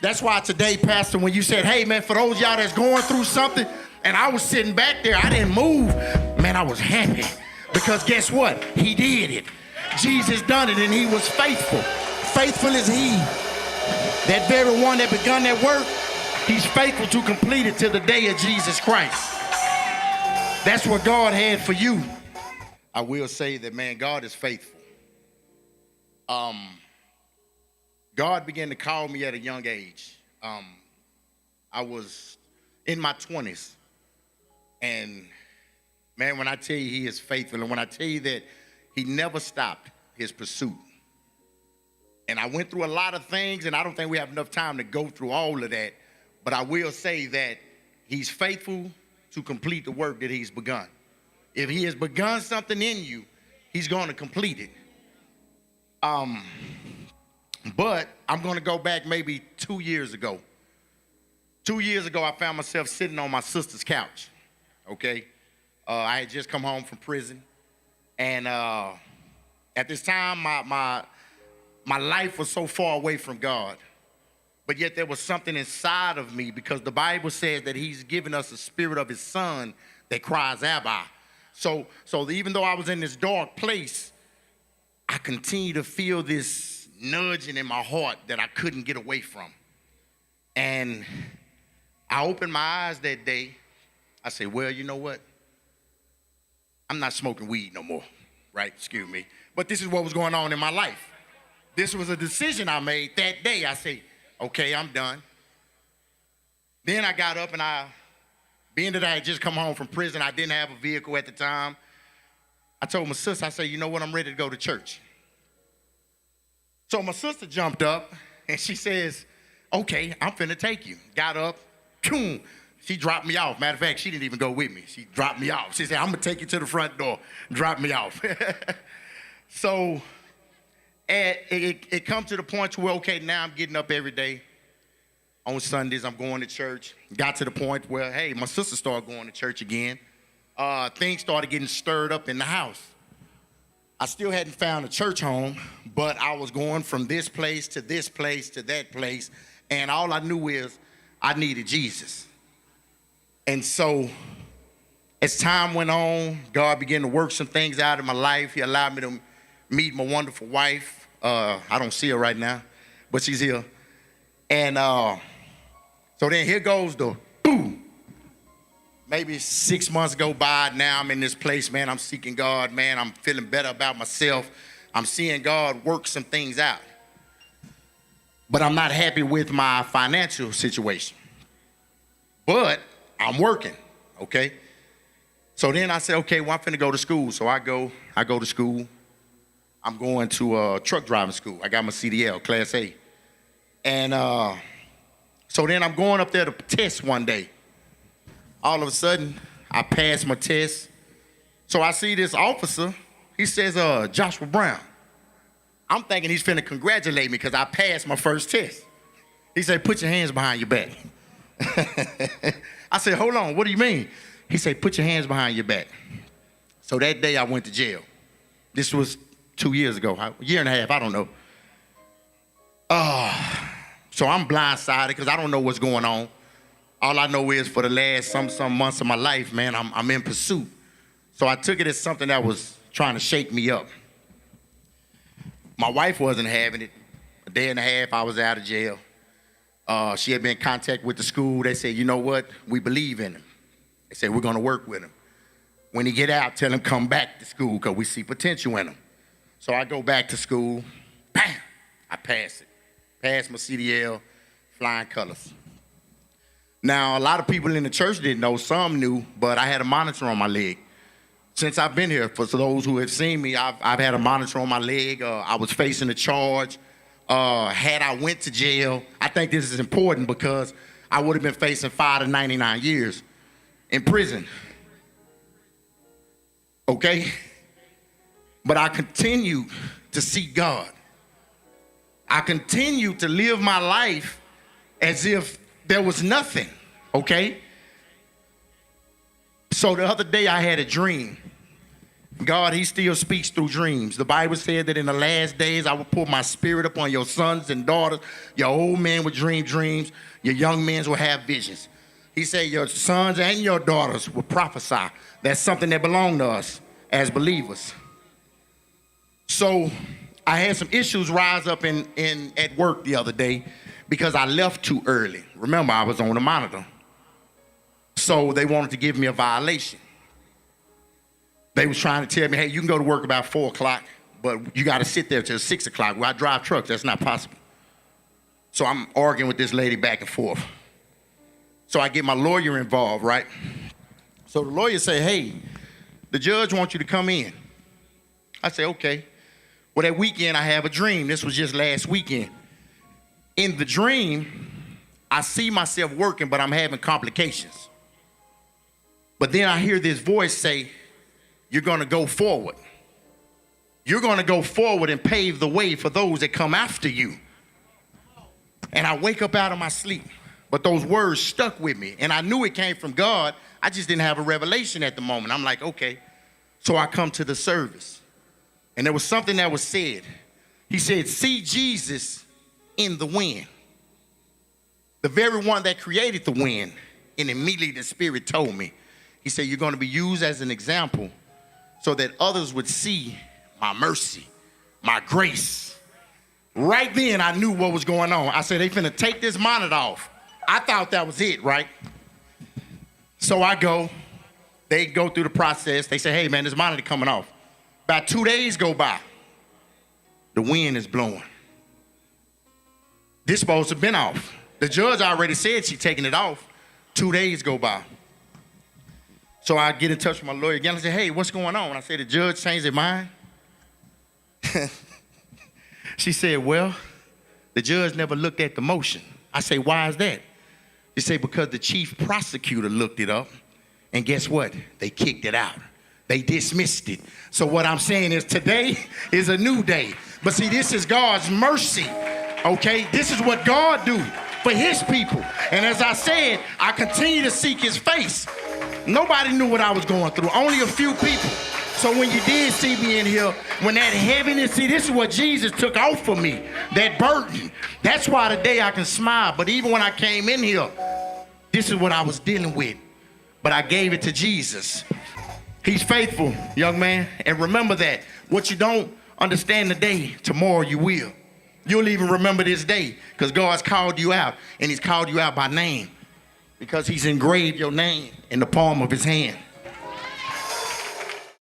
That's why today, Pastor, when you said, hey, man, for those of y'all that's going through something, and I was sitting back there, I didn't move, man, I was happy. Because guess what? He did it. Jesus done it, and he was faithful. Faithful is he. That very one that begun that work, he's faithful to complete it till the day of Jesus Christ. That's what God had for you. I will say that, man, God is faithful. God began to call me at a young age. I was in my 20s. And, man, when I tell you he is faithful, and when I tell you that he never stopped his pursuit. And I went through a lot of things, and I don't think we have enough time to go through all of that. But I will say that he's faithful to complete the work that he's begun. If he has begun something in you, he's going to complete it. But I'm going to go back maybe 2 years ago. 2 years ago, I found myself sitting on my sister's couch, okay? I had just come home from prison. And at this time, my life was so far away from God. But yet there was something inside of me, because the Bible says that he's given us the spirit of his son that cries, Abba. So even though I was in this dark place, I continued to feel this nudging in my heart that I couldn't get away from. And I opened my eyes that day. I said, well, you know what? I'm not smoking weed no more, right? Excuse me. But this is what was going on in my life. This was a decision I made that day. I said, okay, I'm done. Then I got up, and being that I had just come home from prison, I didn't have a vehicle at the time. I told my sister, I said, you know what, I'm ready to go to church. So my sister jumped up, and she says, okay, I'm finna take you. Got up, boom. She dropped me off. Matter of fact, she didn't even go with me. She dropped me off. She said, I'm gonna take you to the front door, drop me off. So it comes to the point to where, okay, now I'm getting up every day. On Sundays, I'm going to church. Got to the point where, hey, my sister started going to church again. Things started getting stirred up in the house. I still hadn't found a church home, but I was going from this place to this place to that place, and all I knew is I needed Jesus. And so as time went on, God began to work some things out in my life. He allowed me to meet my wonderful wife. I don't see her right now, but she's here. And so then here goes the boom. Maybe 6 months go by. Now I'm in this place, man. I'm seeking God, man. I'm feeling better about myself. I'm seeing God work some things out. But I'm not happy with my financial situation. But I'm working, okay? So then I said, okay, well, I'm finna go to school. So I go to school. I'm going to truck driving school. I got my CDL, Class A. And so then I'm going up there to test one day. All of a sudden, I pass my test. So I see this officer. He says, Joshua Brown. I'm thinking he's finna congratulate me because I passed my first test. He said, put your hands behind your back. I said, hold on, what do you mean? He said, put your hands behind your back. So that day I went to jail. This was 2 years ago, a year and a half, I don't know. So I'm blindsided because I don't know what's going on. All I know is for the last some months of my life, man, I'm in pursuit. So I took it as something that was trying to shake me up. My wife wasn't having it. A day and a half, I was out of jail. She had been in contact with the school. They said, you know what? We believe in him. They said, we're going to work with him. When he get out, tell him come back to school because we see potential in him. So I go back to school. Bam! I pass it. Passed my CDL, flying colors. Now, a lot of people in the church didn't know. Some knew, but I had a monitor on my leg. Since I've been here, for those who have seen me, I've had a monitor on my leg. I was facing a charge. Had I went to jail, I think this is important because I would have been facing 5 to 99 years in prison. Okay? But I continue to seek God. I continue to live my life as if there was nothing, okay? So the other day I had a dream. God, he still speaks through dreams. The Bible said that in the last days, I will pour my spirit upon your sons and daughters. Your old men will dream dreams. Your young men will have visions. He said your sons and your daughters will prophesy. That's something that belongs to us as believers. So I had some issues rise up at work the other day because I left too early. Remember, I was on the monitor. So they wanted to give me a violation. They was trying to tell me, hey, you can go to work about 4 o'clock, but you got to sit there till 6 o'clock. Well, I drive trucks. That's not possible. So I'm arguing with this lady back and forth. So I get my lawyer involved, right? So the lawyer say, hey, the judge wants you to come in. I say, okay. Well, that weekend I have a dream. This was just last weekend. In the dream, I see myself working, but I'm having complications. But then I hear this voice say, you're going to go forward. You're going to go forward and pave the way for those that come after you. And I wake up out of my sleep. But those words stuck with me. And I knew it came from God. I just didn't have a revelation at the moment. I'm like, okay. So I come to the service. And there was something that was said. He said, see Jesus in the wind. The very one that created the wind. And immediately the Spirit told me. He said, you're going to be used as an example so that others would see my mercy, my grace. Right then, I knew what was going on. I said, they finna take this monitor off. I thought that was it, right? So I go. They go through the process. They say, hey, man, this monitor coming off. About 2 days go by. The wind is blowing. This supposed to have been off. The judge already said she's taking it off. 2 days go by. So I get in touch with my lawyer again. I say, hey, what's going on? I say, the judge changed their mind. She said, well, the judge never looked at the motion. I say, why is that? She said, because the chief prosecutor looked it up, and guess what? They kicked it out. They dismissed it. So what I'm saying is today is a new day. But see, this is God's mercy, okay? This is what God do for his people. And as I said, I continue to seek his face. Nobody knew what I was going through, only a few people. So when you did see me in here, when that heaviness, see, this is what Jesus took off for me, that burden. That's why today I can smile. But even when I came in here, this is what I was dealing with. But I gave it to Jesus. He's faithful, young man. And remember that. What you don't understand today, tomorrow you will. You'll even remember this day because God's called you out, and he's called you out by name because he's engraved your name in the palm of his hand.